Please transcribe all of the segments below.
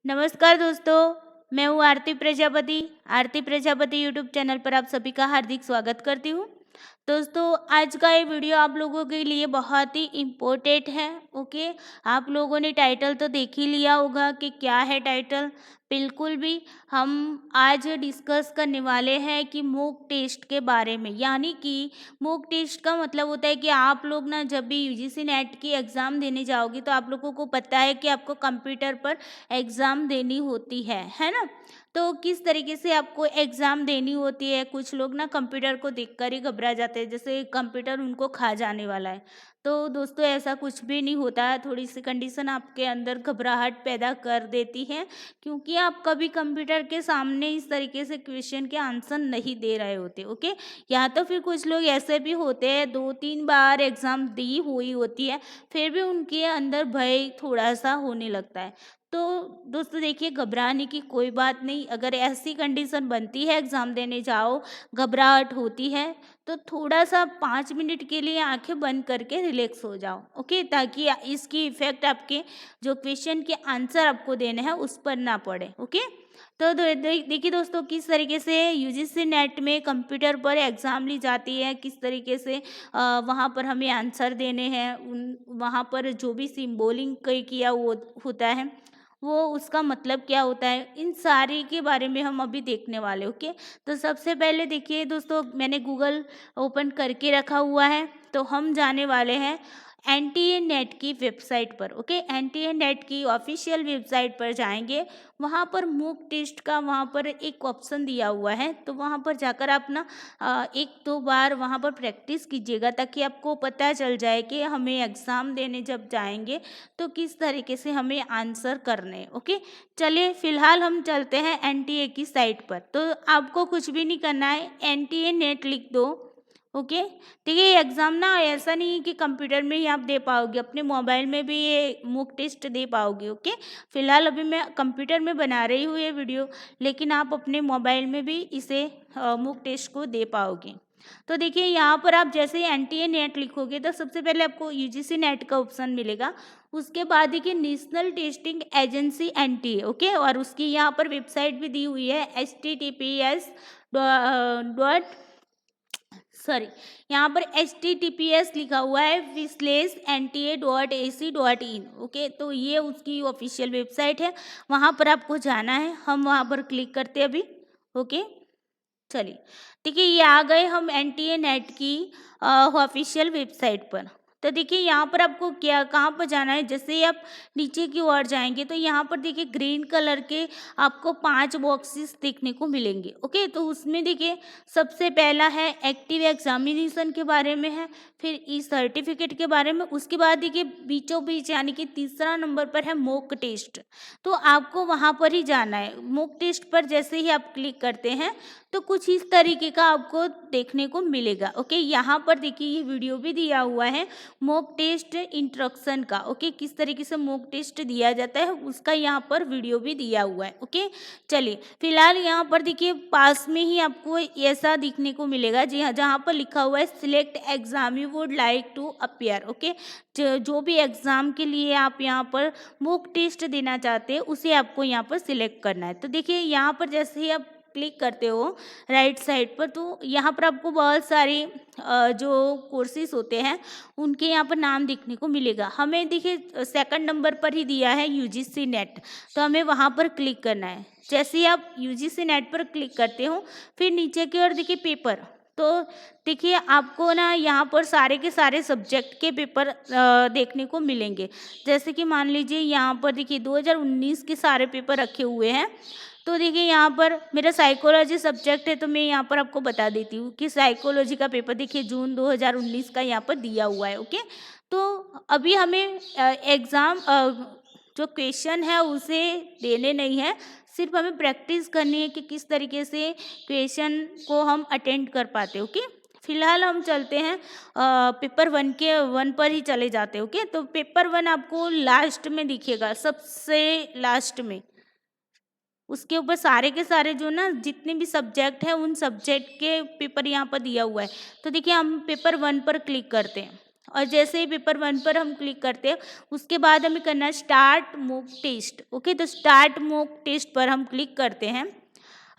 नमस्कार दोस्तों, मैं हूँ आरती प्रजापति यूट्यूब चैनल पर आप सभी का हार्दिक स्वागत करती हूँ। दोस्तों, आज का ये वीडियो आप लोगों के लिए बहुत ही इम्पोर्टेंट है। ओके, आप लोगों ने टाइटल तो देख ही लिया होगा कि क्या है टाइटल। बिल्कुल भी हम आज डिस्कस करने वाले हैं कि मॉक टेस्ट के बारे में। यानी कि मॉक टेस्ट का मतलब होता है कि आप लोग ना जब भी यूजीसी नेट की एग्ज़ाम देने जाओगे तो आप लोगों को पता है कि आपको कंप्यूटर पर एग्ज़ाम देनी होती है ना। तो किस तरीके से आपको एग्ज़ाम देनी होती है। कुछ लोग ना कंप्यूटर को देखकर ही घबरा जाते हैं, जैसे कंप्यूटर उनको खा जाने वाला है। तो दोस्तों, ऐसा कुछ भी नहीं होता है। थोड़ी सी कंडीशन आपके अंदर घबराहट पैदा कर देती है, क्योंकि आप कभी कंप्यूटर के सामने इस तरीके से क्वेश्चन के आंसर नहीं दे रहे होते। ओके, या तो फिर कुछ लोग ऐसे भी होते हैं 2-3 बार एग्ज़ाम दी हुई होती है, फिर भी उनके अंदर भय थोड़ा सा होने लगता है। तो दोस्तों देखिए, घबराने की कोई बात नहीं। अगर ऐसी कंडीशन बनती है, एग्ज़ाम देने जाओ, घबराहट होती है, तो थोड़ा सा 5 मिनट के लिए आंखें बंद करके रिलैक्स हो जाओ। ओके, ताकि इसकी इफ़ेक्ट आपके जो क्वेश्चन के आंसर आपको देने हैं उस पर ना पड़े। ओके, तो देखिए दोस्तों, किस तरीके से यूजीसी नेट में कंप्यूटर पर एग्ज़ाम ली जाती है, किस तरीके से वहाँ पर हमें आंसर देने हैं। वहाँ पर जो भी सिम्बोलिंग किया होता है, वो उसका मतलब क्या होता है, इन सारी के बारे में हम अभी देखने वाले। ओके, तो सबसे पहले देखिए दोस्तों, मैंने गूगल ओपन करके रखा हुआ है, तो हम जाने वाले हैं एनटीए नेट की वेबसाइट पर। ओके, एनटीए नेट की ऑफिशियल वेबसाइट पर जाएंगे। वहाँ पर मॉक टेस्ट का वहाँ पर एक ऑप्शन दिया हुआ है, तो वहाँ पर जाकर आप ना 1-2 बार वहाँ पर प्रैक्टिस कीजिएगा, ताकि आपको पता चल जाए कि हमें एग्ज़ाम देने जब जाएंगे तो किस तरीके से हमें आंसर करने हैं। ओके, चलिए फिलहाल हम चलते हैं एनटीए की साइट पर। तो आपको कुछ भी नहीं करना है, एनटीए नेट लिख दो। ओके, देखिए ये एग्ज़ाम ना ऐसा नहीं है कि कंप्यूटर में ही आप दे पाओगे, अपने मोबाइल में भी ये मॉक टेस्ट दे पाओगे। ओके, फिलहाल अभी मैं कंप्यूटर में बना रही हूँ ये वीडियो, लेकिन आप अपने मोबाइल में भी इसे मॉक टेस्ट को दे पाओगे। तो देखिए, यहाँ पर आप जैसे ही एनटीए नेट लिखोगे तो सबसे पहले आपको यूजीसी नेट का ऑप्शन मिलेगा। उसके बाद देखिए national testing agency NTA. Okay, और उसकी यहाँ पर वेबसाइट भी दी हुई है https डॉट सॉरी यहाँ पर https लिखा हुआ है /nta.ac.in। ओके, तो ये उसकी ऑफिशियल वेबसाइट है, वहाँ पर आपको जाना है। हम वहाँ पर क्लिक करते हैं अभी। ओके, चलिए देखिए, ये आ गए हम एनटीए नेट की ऑफिशियल वेबसाइट पर। तो देखिए, यहाँ पर आपको क्या कहाँ पर जाना है, जैसे ही आप नीचे की ओर जाएंगे तो यहाँ पर देखिए ग्रीन कलर के आपको 5 बॉक्सेस देखने को मिलेंगे। ओके, तो उसमें देखिए सबसे पहला है एक्टिव एग्जामिनेशन के बारे में है, फिर ई सर्टिफिकेट के बारे में। उसके बाद देखिए बीचों बीच यानी कि तीसरा नंबर पर है मॉक टेस्ट। तो आपको वहाँ पर ही जाना है। मॉक टेस्ट पर जैसे ही आप क्लिक करते हैं तो कुछ इस तरीके का आपको देखने को मिलेगा। ओके, यहाँ पर देखिए ये वीडियो भी दिया हुआ है मॉक टेस्ट इंस्ट्रक्शन का। ओके, किस तरीके से मॉक टेस्ट दिया जाता है उसका यहाँ पर वीडियो भी दिया हुआ है। ओके, चलिए फिलहाल यहाँ पर देखिए पास में ही आपको ऐसा दिखने को मिलेगा जी हाँ, जहाँ पर लिखा हुआ है select exam you would like to appear. Okay, जो भी एग्ज़ाम के लिए आप यहाँ पर मॉक टेस्ट देना चाहते हैं उसे आपको यहाँ पर सिलेक्ट करना है। तो देखिए यहाँ पर जैसे ही आप क्लिक करते हो राइट साइड पर, तो यहाँ पर आपको बहुत सारे जो कोर्सेज होते हैं उनके यहाँ पर नाम देखने को मिलेगा। हमें देखिए सेकंड नंबर पर ही दिया है यूजीसी नेट, तो हमें वहाँ पर क्लिक करना है। जैसे ही आप यूजीसी नेट पर क्लिक करते हो, फिर नीचे की ओर देखिए पेपर। तो देखिए आपको ना यहाँ पर सारे के सारे सब्जेक्ट के पेपर देखने को मिलेंगे। जैसे कि मान लीजिए यहाँ पर देखिए 2019 के सारे पेपर रखे हुए हैं। तो देखिए यहाँ पर मेरा साइकोलॉजी सब्जेक्ट है, तो मैं यहाँ पर आपको बता देती हूँ कि साइकोलॉजी का पेपर देखिए जून 2019 का यहाँ पर दिया हुआ है। ओके, तो अभी हमें एग्ज़ाम जो क्वेश्चन है उसे देने नहीं है, सिर्फ हमें प्रैक्टिस करनी है कि किस तरीके से क्वेश्चन को हम अटेंड कर पाते। ओके, फिलहाल हम चलते हैं पेपर 1 पर ही चले जाते हैं। ओके, तो पेपर 1 आपको लास्ट में दिखेगा, सबसे लास्ट में। उसके ऊपर सारे के सारे जो ना जितने भी सब्जेक्ट हैं उन सब्जेक्ट के पेपर यहाँ पर दिया हुआ है। तो देखिए हम पेपर 1 पर क्लिक करते हैं। और जैसे ही पेपर 1 पर हम क्लिक करते हैं उसके बाद हमें करना है स्टार्ट मॉक टेस्ट। ओके, तो स्टार्ट मॉक टेस्ट पर हम क्लिक करते हैं।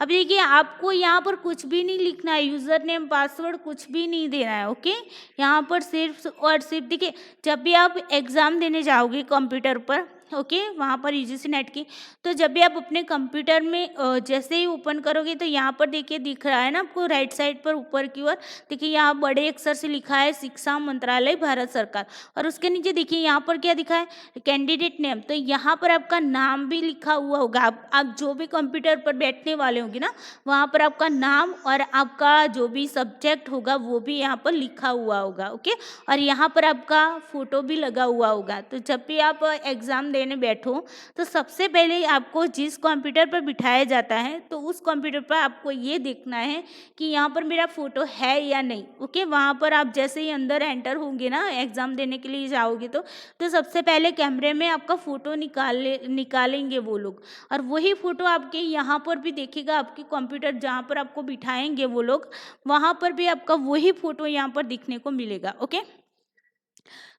अब देखिए आपको यहाँ पर कुछ भी नहीं लिखना है, यूज़र नेम पासवर्ड कुछ भी नहीं देना है। ओके, यहाँ पर सिर्फ और सिर्फ देखिए जब भी आप एग्ज़ाम देने जाओगे कंप्यूटर पर, ओके, वहाँ पर यूजीसी नेट की, तो जब भी आप अपने कंप्यूटर में जैसे ही ओपन करोगे तो यहाँ पर देखिए दिख रहा है ना आपको राइट साइड पर ऊपर की ओर, देखिए यहाँ बड़े अक्षर से लिखा है शिक्षा मंत्रालय भारत सरकार, और उसके नीचे देखिए यहाँ पर क्या दिखा है कैंडिडेट नेम। तो यहाँ पर आपका नाम भी लिखा हुआ होगा। आप जो भी कंप्यूटर पर बैठने वाले होंगे ना, वहाँ पर आपका नाम और आपका जो भी सब्जेक्ट होगा वो भी यहाँ पर लिखा हुआ होगा। ओके, और यहाँ पर आपका फोटो भी लगा हुआ होगा। तो जब भी आप एग्ज़ाम देने बैठो तो सबसे पहले आपको जिस कंप्यूटर पर बिठाया जाता है तो उस कंप्यूटर पर आपको ये देखना है कि यहाँ पर मेरा फ़ोटो है या नहीं। ओके, वहाँ पर आप जैसे ही अंदर एंटर होंगे ना, एग्ज़ाम देने के लिए जाओगे तो सबसे पहले कैमरे में आपका फ़ोटो निकालेंगे वो लोग, और वही फ़ोटो आपके यहाँ पर भी देखेगा। आपके कंप्यूटर जहाँ पर आपको बिठाएंगे वो लोग, वहाँ पर भी आपका वही फ़ोटो यहाँ पर दिखने को मिलेगा। ओके,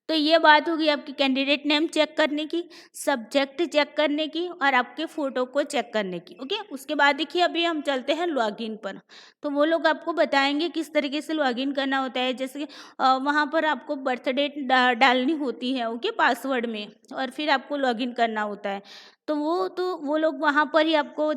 तो ये बात होगी आपकी कैंडिडेट नेम चेक करने की, सब्जेक्ट चेक करने की और आपके फ़ोटो को चेक करने की। ओके, उसके बाद देखिए अभी हम चलते हैं लॉगिन पर। तो वो लोग आपको बताएंगे किस तरीके से लॉगिन करना होता है। जैसे कि वहाँ पर आपको बर्थ डेट डालनी होती है, ओके, पासवर्ड में, और फिर आपको लॉगिन करना होता है। तो वो लोग वहाँ पर ही आपको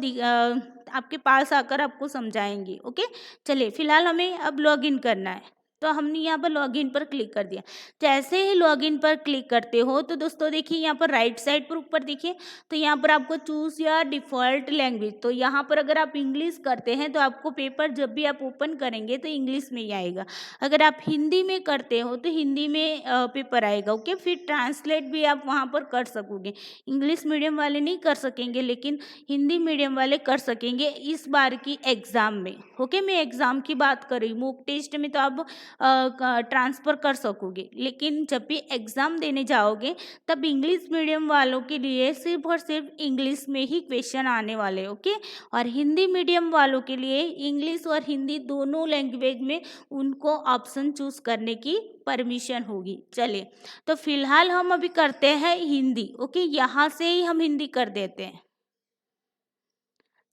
आपके पास आकर आपको समझाएंगे। ओके, चलिए फिलहाल हमें अब लॉगिन करना है। तो हमने यहाँ पर लॉगिन पर क्लिक कर दिया। जैसे ही लॉगिन पर क्लिक करते हो तो दोस्तों देखिए यहाँ पर राइट साइड पर ऊपर देखिए, तो यहाँ पर आपको चूज़ या डिफ़ॉल्ट लैंग्वेज, तो यहाँ पर अगर आप इंग्लिश करते हैं तो आपको पेपर जब भी आप ओपन करेंगे तो इंग्लिश में ही आएगा। अगर आप हिंदी में करते हो तो हिंदी में पेपर आएगा। ओके, फिर ट्रांसलेट भी आप वहाँ पर कर सकोगे। इंग्लिश मीडियम वाले नहीं कर सकेंगे लेकिन हिंदी मीडियम वाले कर सकेंगे इस बार की एग्ज़ाम में। ओके, मैं एग्ज़ाम की बात कर रही हूँ, मॉक टेस्ट में तो आप ट्रांसफ़र कर सकोगे, लेकिन जब भी एग्ज़ाम देने जाओगे तब इंग्लिश मीडियम वालों के लिए सिर्फ और सिर्फ इंग्लिश में ही क्वेश्चन आने वाले। ओके, और हिंदी मीडियम वालों के लिए इंग्लिश और हिंदी दोनों लैंग्वेज में उनको ऑप्शन चूज़ करने की परमिशन होगी। चलिए, तो फिलहाल हम अभी करते हैं हिंदी। ओके, यहाँ से ही हम हिंदी कर देते हैं।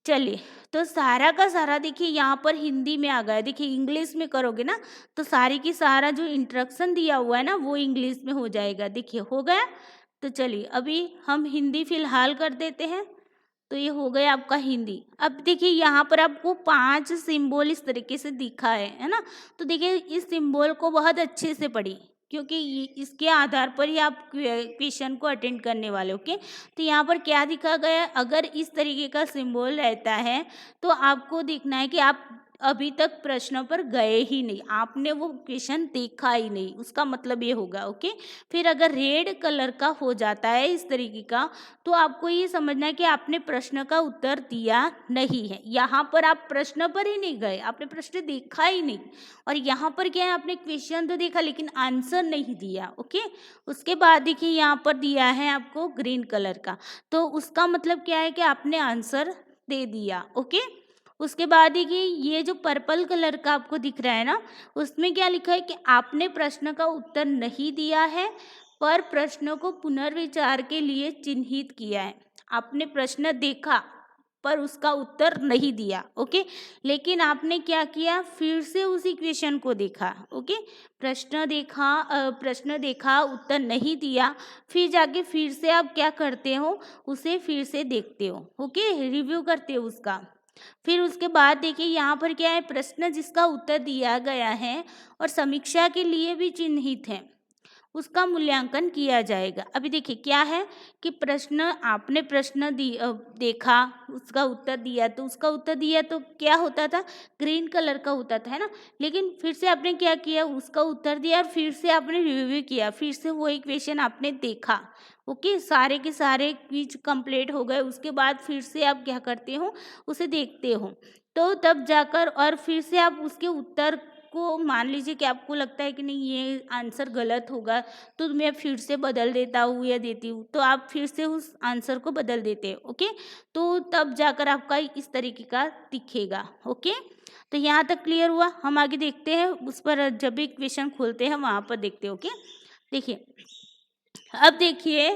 चलिए, तो सारा का सारा देखिए यहाँ पर हिंदी में आ गया। देखिए इंग्लिश में करोगे ना तो सारी की सारा जो इंस्ट्रक्शन दिया हुआ है ना वो इंग्लिश में हो जाएगा। देखिए हो गया। तो चलिए अभी हम हिंदी फिलहाल कर देते हैं। तो ये हो गया आपका हिंदी। अब देखिए यहाँ पर आपको 5 सिंबल इस तरीके से दिखा है ना। तो देखिए इस सिंबल को बहुत अच्छे से पढ़िए क्योंकि इसके आधार पर ही आप क्वेश्चन को अटेंड करने वाले। ओके, तो यहाँ पर क्या दिखा गया है, अगर इस तरीके का सिंबल रहता है तो आपको दिखना है कि आप अभी तक प्रश्न पर गए ही नहीं, आपने वो क्वेश्चन देखा ही नहीं, उसका मतलब ये होगा। ओके, फिर अगर रेड कलर का हो जाता है इस तरीके का तो आपको ये समझना है कि आपने प्रश्न का उत्तर दिया नहीं है। यहाँ पर आप प्रश्न पर ही नहीं गए, आपने प्रश्न देखा ही नहीं, और यहाँ पर क्या है आपने क्वेश्चन तो देखा लेकिन आंसर नहीं दिया। ओके, उसके बाद देखिए यहाँ पर दिया है आपको ग्रीन कलर का, तो उसका मतलब क्या है कि आपने आंसर दे दिया। ओके, उसके बाद देखिए ये जो पर्पल कलर का आपको दिख रहा है ना, उसमें क्या लिखा है कि आपने प्रश्न का उत्तर नहीं दिया है पर प्रश्न को पुनर्विचार के लिए चिन्हित किया है। आपने प्रश्न देखा पर उसका उत्तर नहीं दिया। ओके, लेकिन आपने क्या किया, फिर से उसी क्वेश्चन को देखा। ओके, प्रश्न देखा उत्तर नहीं दिया, फिर जाके फिर से आप क्या करते हो, उसे फिर से देखते हो। ओके, रिव्यू करते हो उसका। फिर उसके बाद देखिए यहाँ पर क्या है, प्रश्न जिसका उत्तर दिया गया है और समीक्षा के लिए भी चिन्हित है उसका मूल्यांकन किया जाएगा। अभी देखिए क्या है कि आपने प्रश्न देखा, उसका उत्तर दिया, तो उसका उत्तर दिया तो क्या होता था, ग्रीन कलर का होता था, है ना। लेकिन फिर से आपने क्या किया, उसका उत्तर दिया और फिर से आपने रिव्यू किया, फिर से वही क्वेश्चन आपने देखा। ओके, सारे के सारे क्विज कंप्लीट हो गए। उसके बाद फिर से आप क्या करते हो, उसे देखते हो, तो तब जाकर और फिर से आप उसके उत्तर आपको मान लीजिए कि आपको लगता है कि नहीं ये आंसर गलत होगा, तो मैं फिर से बदल देता हूँ या देती हूँ, तो आप फिर से उस आंसर को बदल देते हैं। ओके, तो तब जाकर आपका इस तरीके का दिखेगा। ओके, तो यहाँ तक क्लियर हुआ। हम आगे देखते हैं, उस पर जब भी क्वेश्चन खोलते हैं वहाँ पर देखते हैं। ओके, देखिए अब देखिए,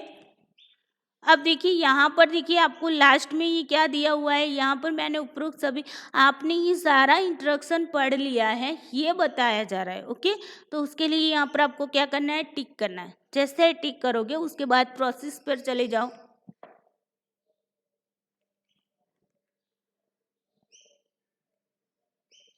अब देखिए यहाँ पर देखिए आपको लास्ट में ये क्या दिया हुआ है, यहाँ पर मैंने उपरोक्त सभी, आपने ये सारा इंट्रोडक्शन पढ़ लिया है, ये बताया जा रहा है। ओके, तो उसके लिए यहाँ पर आपको क्या करना है, टिक करना है। जैसे टिक करोगे उसके बाद प्रोसेस पर चले जाओ।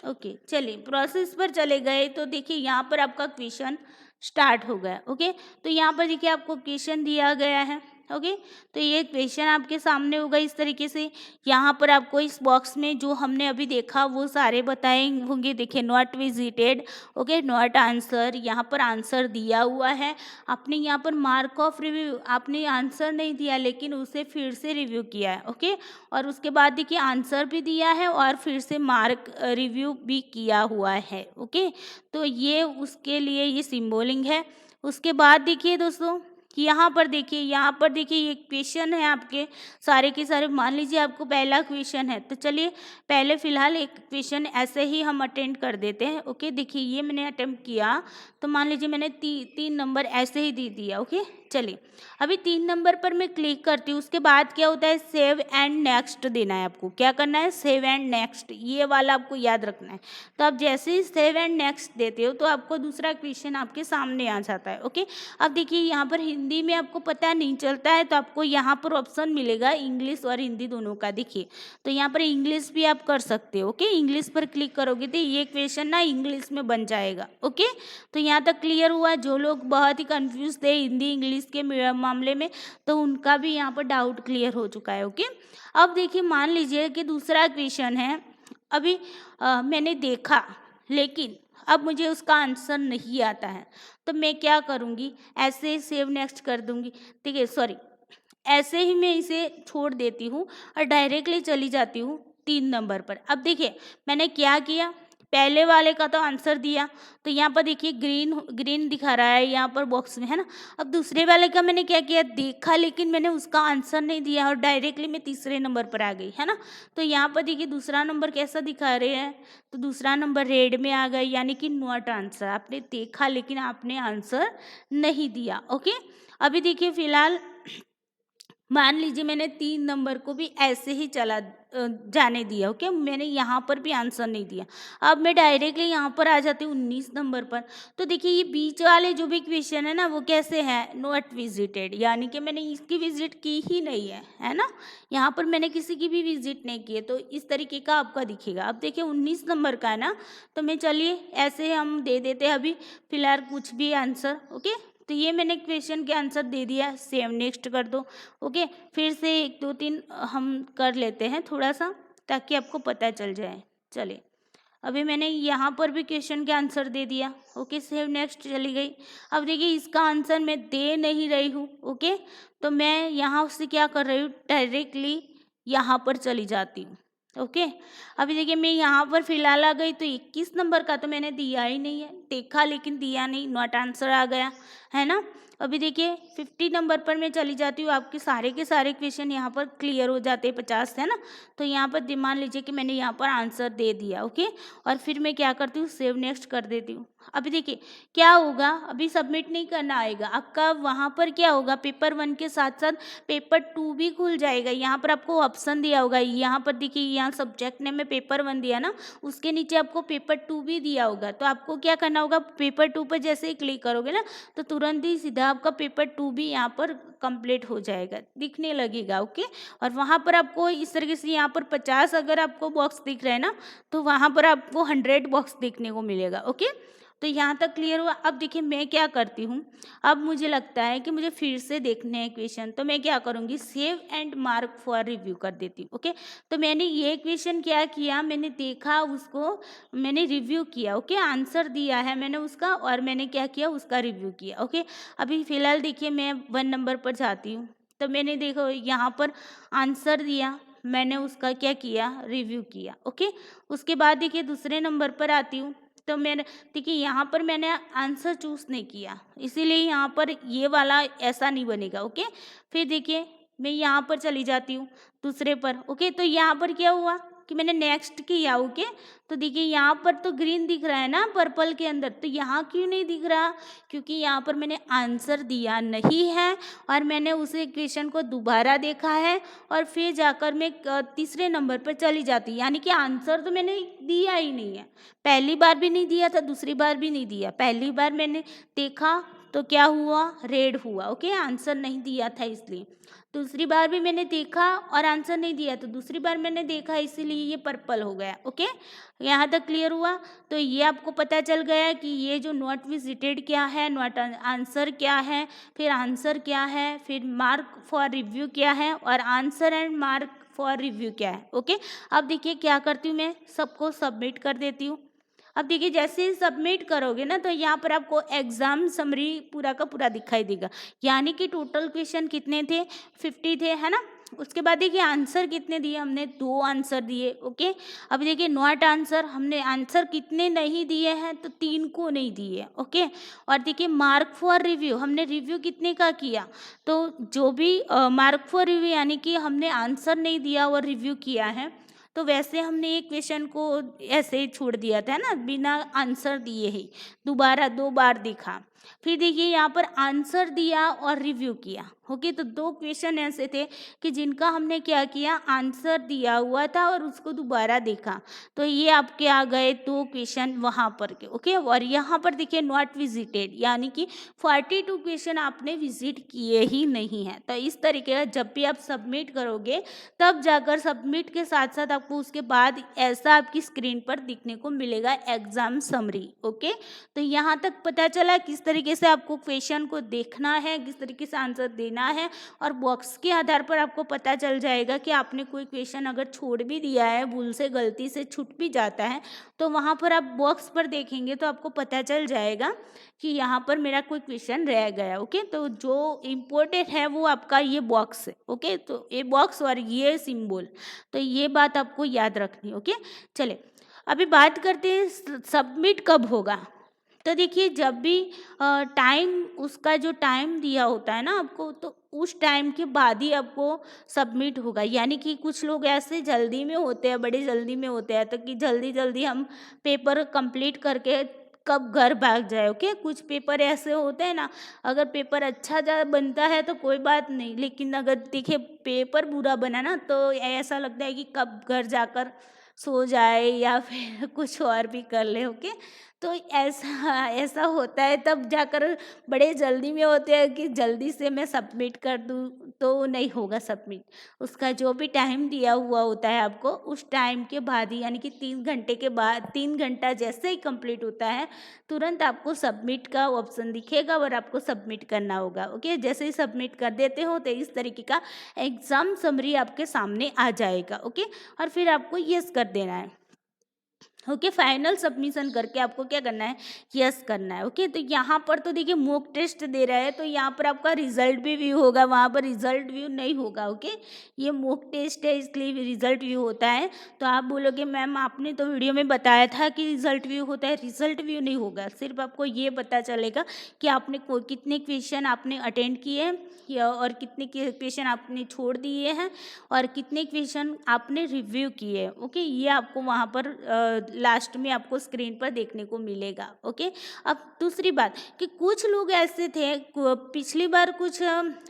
ओके, चलिए प्रोसेस पर चले गए तो देखिए यहाँ पर आपका क्वेश्चन स्टार्ट हो गया। ओके, तो यहाँ पर देखिए आपको क्वेश्चन दिया गया है। ओके, तो ये क्वेश्चन आपके सामने होगा इस तरीके से। यहाँ पर आपको इस बॉक्स में जो हमने अभी देखा वो सारे बताए होंगे। देखिए not visited, okay, not answer, यहाँ पर आंसर दिया हुआ है। आपने यहाँ पर मार्क ऑफ रिव्यू, आपने आंसर नहीं दिया लेकिन उसे फिर से रिव्यू किया है। ओके, और उसके बाद देखिए आंसर भी दिया है और फिर से मार्क रिव्यू भी किया हुआ है। ओके, तो ये उसके लिए ये सिंबलिंग है। उसके बाद देखिए दोस्तों, यहाँ पर देखिए, यहाँ पर देखिए ये क्वेश्चन है आपके सारे के सारे। मान लीजिए आपको पहला क्वेश्चन है, तो चलिए पहले फिलहाल एक क्वेश्चन ऐसे ही हम अटेंड कर देते हैं। ओके, देखिए ये मैंने अटेम्प्ट किया, तो मान लीजिए मैंने 3 नंबर ऐसे ही दे दिया। ओके, चलिए अभी 3 नंबर पर मैं क्लिक करती हूँ। उसके बाद क्या होता है, सेव एंड नेक्स्ट देना है आपको। क्या करना है, सेव एंड नेक्स्ट, ये वाला आपको याद रखना है। तो आप जैसे ही सेव एंड नेक्स्ट देते हो तो आपको दूसरा क्वेश्चन आपके सामने आ जाता है। ओके, अब देखिए यहाँ पर हिंदी में आपको पता नहीं चलता है तो आपको यहाँ पर ऑप्शन मिलेगा इंग्लिश और हिंदी दोनों का। देखिए तो यहाँ पर इंग्लिश भी आप कर सकते हो। ओके, इंग्लिश पर क्लिक करोगे तो ये क्वेश्चन ना इंग्लिश में बन जाएगा। ओके, तो यहाँ तक क्लियर हुआ। जो लोग बहुत ही कंफ्यूज थे हिंदी इंग्लिश के मामले में, तो उनका भी यहाँ पर डाउट क्लियर हो चुका है। ओके, अब देखिए मान लीजिए कि दूसरा क्वेश्चन है। अभी मैंने देखा लेकिन अब मुझे उसका आंसर नहीं आता है, तो मैं क्या करूँगी, ऐसे सेव नेक्स्ट कर दूँगी। ठीक है, सॉरी, ऐसे ही मैं इसे छोड़ देती हूँ और डायरेक्टली चली जाती हूँ 3 नंबर पर। अब देखिए मैंने क्या किया, पहले वाले का तो आंसर दिया, तो यहाँ पर देखिए ग्रीन ग्रीन दिखा रहा है यहाँ पर बॉक्स में, है ना। अब दूसरे वाले का मैंने क्या किया, देखा लेकिन मैंने उसका आंसर नहीं दिया और डायरेक्टली मैं तीसरे नंबर पर आ गई, है ना। तो यहाँ पर देखिए दूसरा नंबर कैसा दिखा रहे हैं, तो दूसरा नंबर रेड में आ गया, यानी कि नॉट आंसर। आपने देखा लेकिन आपने आंसर नहीं दिया। ओके, अभी देखिए फिलहाल मान लीजिए मैंने 3 नंबर को भी ऐसे ही जाने दिया। ओके, मैंने यहाँ पर भी आंसर नहीं दिया। अब मैं डायरेक्टली यहाँ पर आ जाती हूँ 19 नंबर पर। तो देखिए ये बीच वाले जो भी क्वेश्चन है ना वो कैसे हैं, नॉट विजिटेड, यानी कि मैंने इसकी विजिट की ही नहीं है ना। यहाँ पर मैंने किसी की भी विजिट नहीं की है, तो इस तरीके का आपका दिखेगा। अब देखिए 19 नंबर का है ना, तो मैं चलिए ऐसे हम दे देते हैं अभी फिलहाल कुछ भी आंसर। ओके, तो ये मैंने क्वेश्चन के आंसर दे दिया, सेव नेक्स्ट कर दो। ओके, फिर से 1 2 3 हम कर लेते हैं थोड़ा सा, ताकि आपको पता चल जाए। चलिए अभी मैंने यहाँ पर भी क्वेश्चन के आंसर दे दिया। ओके, सेव नेक्स्ट चली गई। अब देखिए इसका आंसर मैं दे नहीं रही हूँ। ओके, तो मैं यहाँ से क्या कर रही हूँ, डायरेक्टली यहाँ पर चली जाती हूँ। ओके, अभी देखिए मैं यहाँ पर फिलहाल आ गई, तो 21 नंबर का तो मैंने दिया ही नहीं है, देखा लेकिन दिया नहीं, नॉट आंसर आ गया, है ना। अभी देखिए 50 नंबर पर मैं चली जाती हूँ, आपके सारे के सारे क्वेश्चन यहाँ पर क्लियर हो जाते हैं 50, है ना। तो यहाँ पर मान लीजिए कि मैंने यहाँ पर आंसर दे दिया। ओके, और फिर मैं क्या करती हूँ, सेव नेक्स्ट कर देती हूँ। अभी देखिए क्या होगा, अभी सबमिट नहीं करना आएगा आपका, वहाँ पर क्या होगा, पेपर 1 के साथ साथ पेपर 2 भी खुल जाएगा। यहाँ पर आपको ऑप्शन दिया होगा, यहाँ पर देखिए यहाँ सब्जेक्ट ने में पेपर 1 दिया ना, उसके नीचे आपको पेपर 2 भी दिया होगा। तो आपको क्या करना होगा, पेपर 2 पर जैसे ही क्लिक करोगे ना, तो तुरंत ही सीधा आपका पेपर 2 भी यहाँ पर कंप्लीट हो जाएगा, दिखने लगेगा। ओके, और वहाँ पर आपको इस तरीके से यहाँ पर 50 अगर आपको बॉक्स दिख रहा है ना, तो वहाँ पर आपको 100 बॉक्स देखने को मिलेगा। ओके, तो यहाँ तक क्लियर हुआ। अब देखिए मैं क्या करती हूँ, अब मुझे लगता है कि मुझे फिर से देखने हैं क्वेश्चन, तो मैं क्या करूँगी, save and mark for review कर देती हूँ। ओके, तो मैंने ये क्वेश्चन क्या किया, मैंने देखा उसको, मैंने रिव्यू किया। ओके, आंसर दिया है मैंने उसका, और मैंने क्या किया, उसका रिव्यू किया। ओके, अभी फिलहाल देखिए मैं 1 नंबर पर जाती हूँ, तो मैंने देखो यहाँ पर आंसर दिया, मैंने उसका क्या किया, रिव्यू किया। ओके, उसके बाद देखिए दूसरे नंबर पर आती हूँ, तो मैंने देखिए यहाँ पर मैंने आंसर चूज़ नहीं किया, इसीलिए यहाँ पर ये वाला ऐसा नहीं बनेगा। ओके, फिर देखिए मैं यहाँ पर चली जाती हूँ दूसरे पर। ओके, तो यहाँ पर क्या हुआ कि मैंने नेक्स्ट किया। ओके, तो देखिए यहाँ पर तो ग्रीन दिख रहा है ना पर्पल के अंदर, तो यहाँ क्यों नहीं दिख रहा? क्योंकि यहाँ पर मैंने आंसर दिया नहीं है और मैंने उस इक्वेशन को दोबारा देखा है और फिर जाकर मैं तीसरे नंबर पर चली जाती, यानी कि आंसर तो मैंने दिया ही नहीं है। पहली बार भी नहीं दिया था, दूसरी बार भी नहीं दिया। पहली बार मैंने देखा तो क्या हुआ? रेड हुआ। ओके, आंसर नहीं दिया था इसलिए। दूसरी बार भी मैंने देखा और आंसर नहीं दिया, तो दूसरी बार मैंने देखा इसीलिए ये पर्पल हो गया। ओके, यहाँ तक क्लियर हुआ? तो ये आपको पता चल गया कि ये जो नॉट विजिटेड क्या है, नॉट आंसर क्या है, फिर आंसर क्या है, फिर मार्क फॉर रिव्यू क्या है और answer and mark for review क्या है। ओके, अब देखिए क्या करती हूँ, मैं सबको सबमिट कर देती हूँ। अब देखिए जैसे ही सबमिट करोगे ना, तो यहाँ पर आपको एग्जाम समरी पूरा का पूरा दिखाई देगा, यानी कि टोटल क्वेश्चन कितने थे? 50 थे, है ना। उसके बाद देखिए आंसर कितने दिए हमने? 2 आंसर दिए। ओके, अब देखिए नॉट आंसर, हमने आंसर कितने नहीं दिए हैं? तो 3 को नहीं दिए। ओके, और देखिए मार्क फॉर रिव्यू, हमने रिव्यू कितने का किया? तो जो भी मार्क फॉर रिव्यू यानी कि हमने आंसर नहीं दिया और रिव्यू किया है, तो वैसे हमने एक क्वेश्चन को ऐसे ही छोड़ दिया था ना, बिना आंसर दिए ही, दोबारा 2 बार देखा। फिर देखिए यहाँ पर आंसर दिया और रिव्यू किया। ओके, तो 2 क्वेश्चन ऐसे थे कि जिनका हमने क्या किया? आंसर दिया हुआ था और उसको दोबारा देखा, तो ये आपके आ गए 2 क्वेश्चन वहाँ पर के। ओके, और यहाँ पर देखिए नॉट विजिटेड, यानी कि 42 क्वेश्चन आपने विजिट किए ही नहीं है। तो इस तरीके का जब भी आप सबमिट करोगे, तब जाकर सबमिट के साथ साथ आपको उसके बाद ऐसा आपकी स्क्रीन पर दिखने को मिलेगा, एग्जाम समरी। ओके, तो यहाँ तक पता चला किस तरीके से आपको क्वेश्चन को देखना है, किस तरीके से आंसर देना है, और बॉक्स के आधार पर आपको पता चल जाएगा कि आपने कोई क्वेश्चन अगर छोड़ भी दिया है, भूल से गलती से छूट भी जाता है, तो वहाँ पर आप बॉक्स पर देखेंगे तो आपको पता चल जाएगा कि यहाँ पर मेरा कोई क्वेश्चन रह गया। ओके, तो जो इम्पोर्टेंट है वो आपका ये बॉक्स है। ओके, तो ये बॉक्स और ये सिंबल, तो ये बात आपको याद रखनी। ओके, चले अभी बात करते हैं सबमिट कब होगा। तो देखिए जब भी टाइम, उसका जो टाइम दिया होता है ना आपको, तो उस टाइम के बाद ही आपको सबमिट होगा। यानी कि कुछ लोग ऐसे जल्दी में होते हैं, बड़ी जल्दी में होते हैं, तो कि जल्दी जल्दी हम पेपर कंप्लीट करके कब घर भाग जाए। ओके, कुछ पेपर ऐसे होते हैं ना, अगर पेपर अच्छा बनता है तो कोई बात नहीं, लेकिन अगर देखिए पेपर बुरा बना ना, तो ऐसा लगता है कि कब घर जाकर सो जाए या फिर कुछ और भी कर ले। ओके, तो ऐसा ऐसा होता है, तब जाकर बड़े जल्दी में होते हैं कि जल्दी से मैं सबमिट कर दूँ, तो नहीं होगा सबमिट। उसका जो भी टाइम दिया हुआ होता है आपको, उस टाइम के बाद ही, यानी कि 3 घंटे के बाद, 3 घंटा जैसे ही कंप्लीट होता है, तुरंत आपको सबमिट का ऑप्शन दिखेगा और आपको सबमिट करना होगा। ओके, जैसे ही सबमिट कर देते हो तो इस तरीके का एग्ज़ाम समरी आपके सामने आ जाएगा। ओके, और फिर आपको यस कर देना है। ओके, फाइनल सबमिशन करके आपको क्या करना है? यस करना है। ओके, तो यहाँ पर तो देखिए मॉक टेस्ट दे रहा है, तो यहाँ पर आपका रिजल्ट भी व्यू होगा, वहाँ पर रिजल्ट व्यू नहीं होगा। ओके, ये मॉक टेस्ट है इसलिए रिजल्ट व्यू होता है। तो आप बोलोगे मैम आपने तो वीडियो में बताया था कि रिजल्ट व्यू होता है, रिजल्ट व्यू नहीं होगा। सिर्फ आपको ये पता चलेगा कि आपने कितने क्वेश्चन आपने अटेंड किए और कितने क्वेश्चन आपने छोड़ दिए हैं और कितने क्वेश्चन आपने रिव्यू किए। ओके, ये आपको वहाँ पर लास्ट में आपको स्क्रीन पर देखने को मिलेगा। ओके, अब दूसरी बात कि कुछ लोग ऐसे थे, पिछली बार कुछ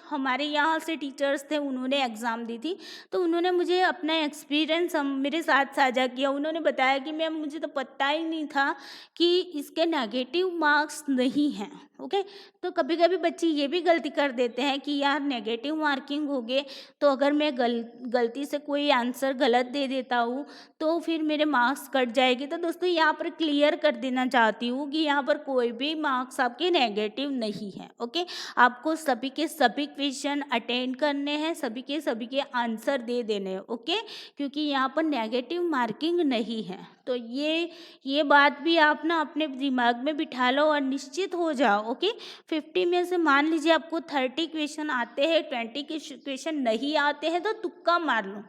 हमारे यहाँ से टीचर्स थे, उन्होंने एग्ज़ाम दी थी, तो उन्होंने मुझे अपना एक्सपीरियंस मेरे साथ साझा किया। उन्होंने बताया कि मैम मुझे तो पता ही नहीं था कि इसके नेगेटिव मार्क्स नहीं हैं। ओके, तो कभी कभी बच्चे ये भी गलती कर देते हैं कि यार नेगेटिव मार्किंग हो गए, तो अगर मैं गलती से कोई आंसर गलत दे देता हूँ तो फिर मेरे मार्क्स कट जाएंगे। तो दोस्तों यहाँ पर क्लियर कर देना चाहती हूँ कि यहाँ पर कोई भी मार्क्स आपके नेगेटिव नहीं है। ओके, आपको सभी के सभी क्वेश्चन अटेंड करने हैं, सभी के आंसर दे देने हैं। ओके, क्योंकि यहाँ पर नेगेटिव मार्किंग नहीं है। तो ये बात भी आप ना अपने दिमाग में बिठा लो और निश्चित हो जाओ। ओके, 50 में से मान लीजिए आपको 30 क्वेश्चन आते हैं, 20 क्वेश्चन नहीं आते हैं, तो तुक्का मार लो।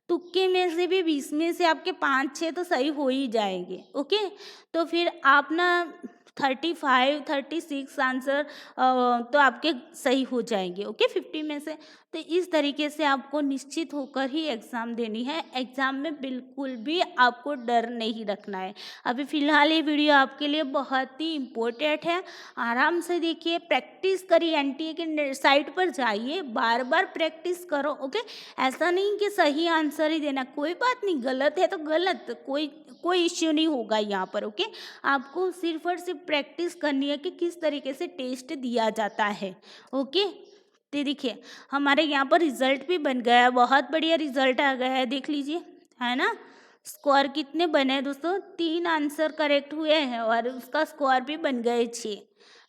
तुक्के में से भी 20 में से आपके 5-6 तो सही हो ही जाएंगे। ओके, तो फिर आप ना 35-36 आंसर तो आपके सही हो जाएंगे। ओके, 50 में से। तो इस तरीके से आपको निश्चित होकर ही एग्ज़ाम देनी है। एग्ज़ाम में बिल्कुल भी आपको डर नहीं रखना है। अभी फ़िलहाल ये वीडियो आपके लिए बहुत ही इम्पोर्टेंट है। आराम से देखिए, प्रैक्टिस करिए, एनटीए के साइट पर जाइए, बार बार प्रैक्टिस करो। ओके, ऐसा नहीं कि सही आंसर ही देना, कोई बात नहीं, गलत है तो गलत, कोई कोई इश्यू नहीं होगा यहाँ पर। ओके, आपको सिर्फ और सिर्फ प्रैक्टिस करनी है कि किस तरीके से टेस्ट दिया जाता है। ओके, तो देखिए हमारे यहाँ पर रिजल्ट भी बन गया है, बहुत बढ़िया रिजल्ट आ गया है, देख लीजिए, है ना। स्कोर कितने बने हैं दोस्तों? 3 आंसर करेक्ट हुए हैं और उसका स्कोर भी बन गए 6।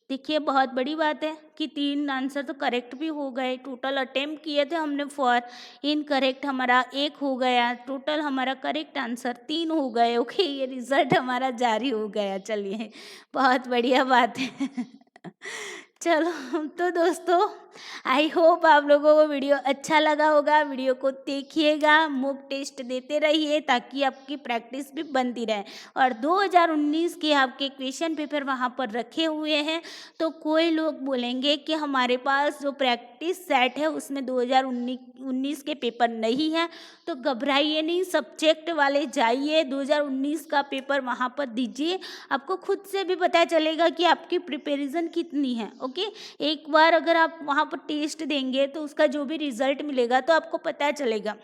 देखिए बहुत बड़ी बात है कि 3 आंसर तो करेक्ट भी हो गए। टोटल अटेम्प्ट किए थे हमने 4, इनकरेक्ट हमारा 1 हो गया, टोटल हमारा करेक्ट आंसर 3 हो गए। ओके, ये रिजल्ट हमारा जारी हो गया। चलिए, बहुत बढ़िया बात है। चलो, तो दोस्तों आई होप आप लोगों को वीडियो अच्छा लगा होगा। वीडियो को देखिएगा, मॉक टेस्ट देते रहिए ताकि आपकी प्रैक्टिस भी बनती रहे। और 2019 के आपके क्वेश्चन पेपर वहाँ पर रखे हुए हैं, तो कोई लोग बोलेंगे कि हमारे पास जो प्रैक्टिस सेट है उसमें 2019 के पेपर नहीं है, तो घबराइए नहीं, सब्जेक्ट वाले जाइए, 2019 का पेपर वहाँ पर दीजिए। आपको खुद से भी पता चलेगा कि आपकी प्रिपरेशन कितनी है। ओके, एक बार अगर आप वहाँ पर टेस्ट देंगे तो उसका जो भी रिजल्ट मिलेगा तो आपको पता चलेगा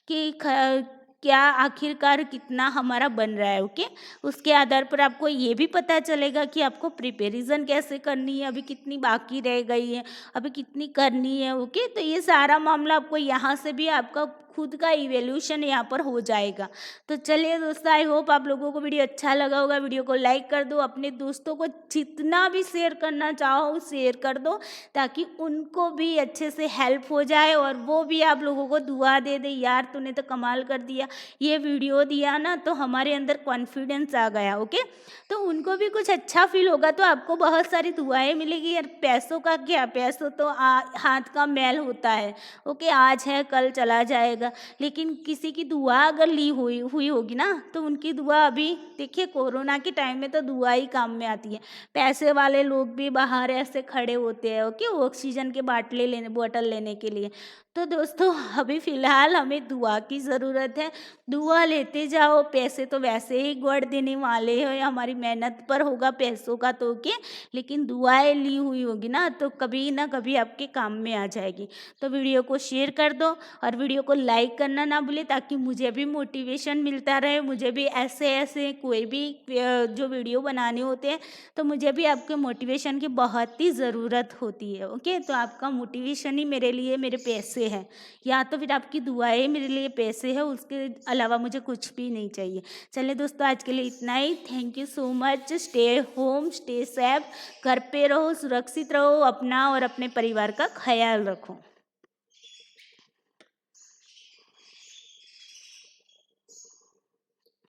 कि क्या आखिरकार कितना हमारा बन रहा है। ओके, उसके आधार पर आपको ये भी पता चलेगा कि आपको प्रिपरेशन कैसे करनी है, अभी कितनी बाकी रह गई है, अभी कितनी करनी है। ओके, तो ये सारा मामला आपको यहाँ से भी आपका खुद का इवैल्यूएशन यहाँ पर हो जाएगा। तो चलिए दोस्तों, आई होप आप लोगों को वीडियो अच्छा लगा होगा। वीडियो को लाइक कर दो, अपने दोस्तों को जितना भी शेयर करना चाहो शेयर कर दो, ताकि उनको भी अच्छे से हेल्प हो जाए और वो भी आप लोगों को दुआ दे दे, यार तूने तो कमाल कर दिया, ये वीडियो दिया ना तो हमारे अंदर कॉन्फिडेंस आ गया। ओके, तो उनको भी कुछ अच्छा फील होगा, तो आपको बहुत सारी दुआएं मिलेगी। यार पैसों का क्या, पैसों तो हाथ का मैल होता है। ओके, आज है कल चला जाएगा, लेकिन किसी की दुआ अगर ली हुई होगी ना, तो उनकी दुआ, अभी देखिए कोरोना के टाइम में तो दुआ ही काम में आती है। पैसे वाले लोग भी बाहर ऐसे खड़े होते हैं, ओके, ऑक्सीजन के बोतल लेने के लिए। तो दोस्तों अभी फ़िलहाल हमें दुआ की ज़रूरत है, दुआ लेते जाओ। पैसे तो वैसे ही गॉड देने वाले हैं, हमारी मेहनत पर होगा पैसों का तो ओके, लेकिन दुआएं ली हुई होगी ना तो कभी ना कभी आपके काम में आ जाएगी। तो वीडियो को शेयर कर दो और वीडियो को लाइक करना ना भूले, ताकि मुझे भी मोटिवेशन मिलता रहे, मुझे भी ऐसे ऐसे कोई भी जो वीडियो बनाने होते हैं तो मुझे भी आपके मोटिवेशन की बहुत ही ज़रूरत होती है। ओके, तो आपका मोटिवेशन ही मेरे लिए मेरे पैसे है, या तो फिर आपकी दुआएं मेरे लिए पैसे है, उसके अलावा मुझे कुछ भी नहीं चाहिए। चलिए दोस्तों, आज के लिए इतना ही। Thank you so much. Stay home, stay safe, घर पे रहो, सुरक्षित रहो, अपना और अपने परिवार का ख्याल रखो।